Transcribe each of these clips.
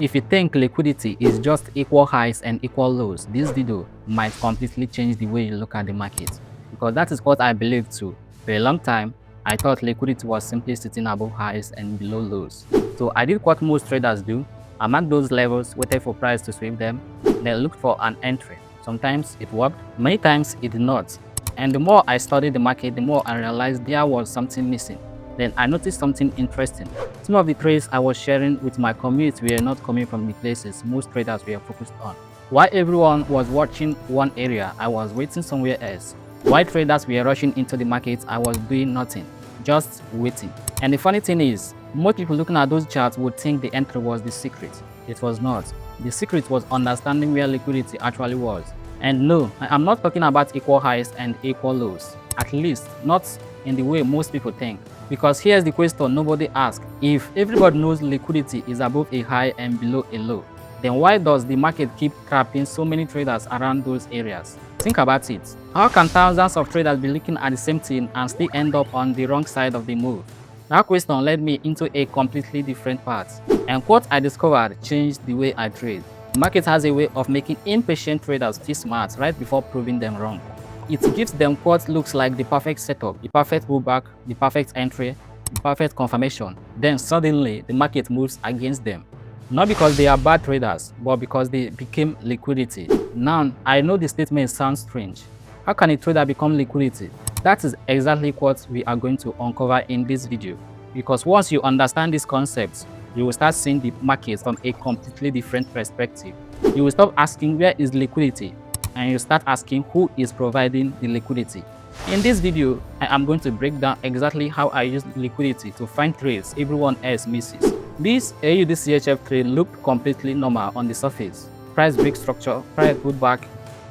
If you think liquidity is just equal highs and equal lows, this video might completely change the way you look at the market, because that is what I believed too. For a long time, I thought liquidity was simply sitting above highs and below lows. So I did what most traders do. I marked those levels, waited for price to sweep them, then looked for an entry. Sometimes it worked, many times it did not. And the more I studied the market, the more I realized there was something missing. Then I noticed something interesting. Some of the trades I was sharing with my community were not coming from the places most traders were focused on. While everyone was watching one area, I was waiting somewhere else. While traders were rushing into the market, I was doing nothing, just waiting. And the funny thing is, most people looking at those charts would think the entry was the secret. It was not. The secret was understanding where liquidity actually was. And no, I am not talking about equal highs and equal lows. At least, not in the way most people think. Because here's the question nobody asks. If everybody knows liquidity is above a high and below a low, then why does the market keep trapping so many traders around those areas? Think about it. How can thousands of traders be looking at the same thing and still end up on the wrong side of the move? That question led me into a completely different path. And what I discovered changed the way I trade. The market has a way of making impatient traders feel smart right before proving them wrong. It gives them what looks like the perfect setup, the perfect pullback, the perfect entry, the perfect confirmation. Then suddenly the market moves against them. Not because they are bad traders, but because they became liquidity. Now, I know the statement sounds strange. How can a trader become liquidity? That is exactly what we are going to uncover in this video. Because once you understand these concepts, you will start seeing the market from a completely different perspective. You will stop asking where is liquidity, and you start asking who is providing the liquidity. In this video, I am going to break down exactly how I use liquidity to find trades everyone else misses. This AUDCHF trade looked completely normal on the surface. Price break structure, price pullback,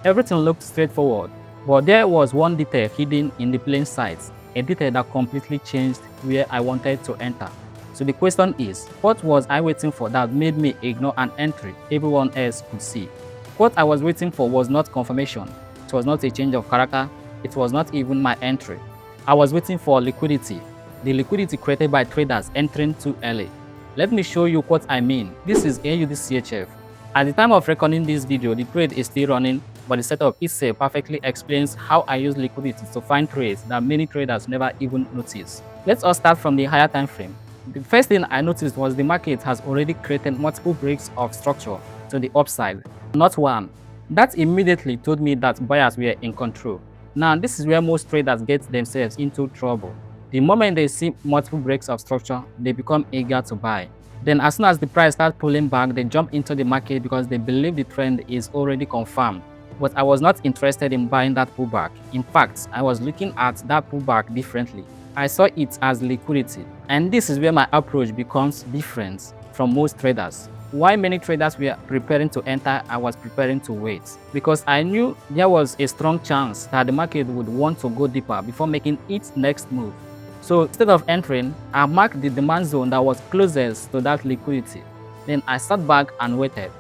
everything looked straightforward. But there was one detail hidden in the plain sight, a detail that completely changed where I wanted to enter. So the question is, what was I waiting for that made me ignore an entry everyone else could see? What I was waiting for was not confirmation. It was not a change of character. It was not even my entry. I was waiting for liquidity. The liquidity created by traders entering too early. Let me show you what I mean. This is AUDCHF. At the time of recording this video, the trade is still running, but the setup itself perfectly explains how I use liquidity to find trades that many traders never even notice. Let's all start from the higher time frame. The first thing I noticed was the market has already created multiple breaks of structure to the upside, not one. That immediately told me that buyers were in control. Now, this is where most traders get themselves into trouble. The moment they see multiple breaks of structure, they become eager to buy. Then as soon as the price starts pulling back, they jump into the market because they believe the trend is already confirmed. But I was not interested in buying that pullback. In fact, I was looking at that pullback differently. I saw it as liquidity. And this is where my approach becomes different from most traders. Why many traders were preparing to enter, I was preparing to wait. Because I knew there was a strong chance that the market would want to go deeper before making its next move. So instead of entering, I marked the demand zone that was closest to that liquidity. Then I sat back and waited.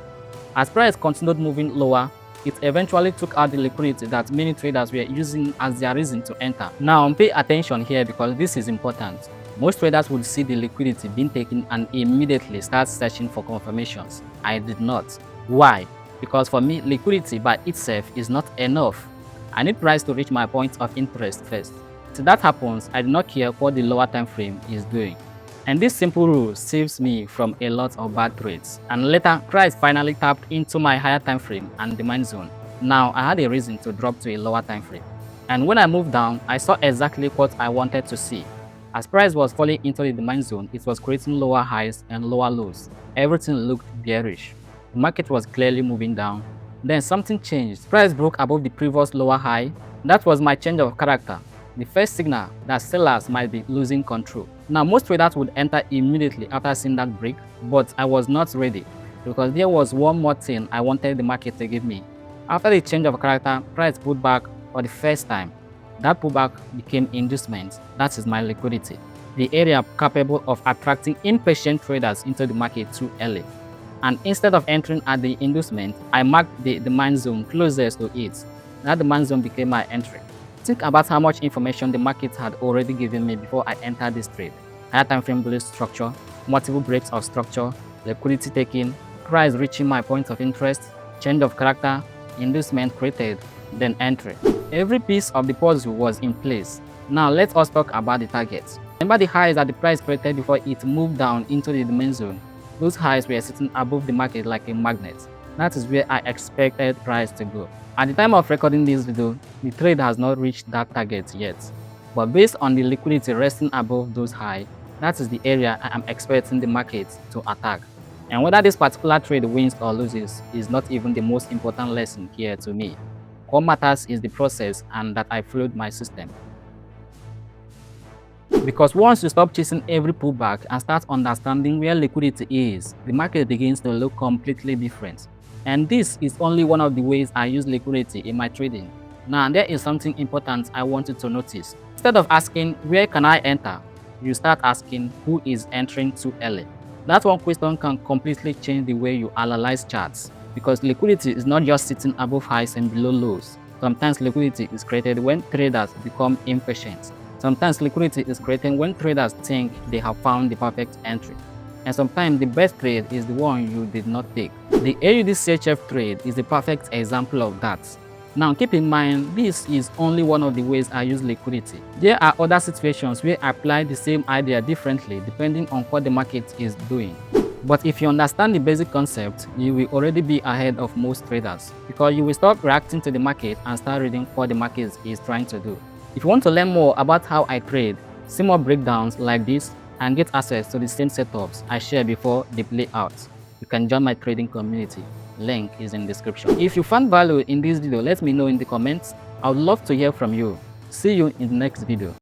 As price continued moving lower, it eventually took out the liquidity that many traders were using as their reason to enter. Now pay attention here because this is important. Most traders would see the liquidity being taken and immediately start searching for confirmations. I did not. Why? Because for me, liquidity by itself is not enough. I need price to reach my point of interest first. Till that happens, I do not care what the lower time frame is doing. And this simple rule saves me from a lot of bad trades. And later, price finally tapped into my higher time frame and demand zone. Now I had a reason to drop to a lower time frame. And when I moved down, I saw exactly what I wanted to see. As price was falling into the demand zone, it was creating lower highs and lower lows. Everything looked bearish. The market was clearly moving down. Then something changed. Price broke above the previous lower high. That was my change of character. The first signal that sellers might be losing control. Now most traders would enter immediately after seeing that break, but I was not ready because there was one more thing I wanted the market to give me. After the change of character, price pulled back for the first time. That pullback became inducement. That is my liquidity. The area capable of attracting impatient traders into the market too early. And instead of entering at the inducement, I marked the demand zone closest to it. That demand zone became my entry. Think about how much information the market had already given me before I entered this trade. Higher time frame bullish structure, multiple breaks of structure, liquidity taking, price reaching my point of interest, change of character, inducement created, then entry. Every piece of the puzzle was in place. Now let us talk about the targets. Remember the highs that the price created before it moved down into the demand zone. Those highs were sitting above the market like a magnet. That is where I expected price to go. At the time of recording this video, the trade has not reached that target yet. But based on the liquidity resting above those highs, that is the area I am expecting the market to attack. And whether this particular trade wins or loses is not even the most important lesson here to me. What matters is the process and that I followed my system. Because once you stop chasing every pullback and start understanding where liquidity is, the market begins to look completely different. And this is only one of the ways I use liquidity in my trading. Now, there is something important I want you to notice. Instead of asking, where can I enter? You start asking, who is entering too early? That one question can completely change the way you analyze charts. Because liquidity is not just sitting above highs and below lows. Sometimes liquidity is created when traders become impatient. Sometimes liquidity is created when traders think they have found the perfect entry. And sometimes the best trade is the one you did not take. The AUDCHF trade is the perfect example of that. Now keep in mind, this is only one of the ways I use liquidity. There are other situations where I apply the same idea differently depending on what the market is doing. But if you understand the basic concept, you will already be ahead of most traders because you will stop reacting to the market and start reading what the market is trying to do. If you want to learn more about how I trade, see more breakdowns like this, and get access to the same setups I shared before they play out, you can join my trading community. Link is in the description. If you found value in this video, let me know in the comments. I would love to hear from you. See you in the next video.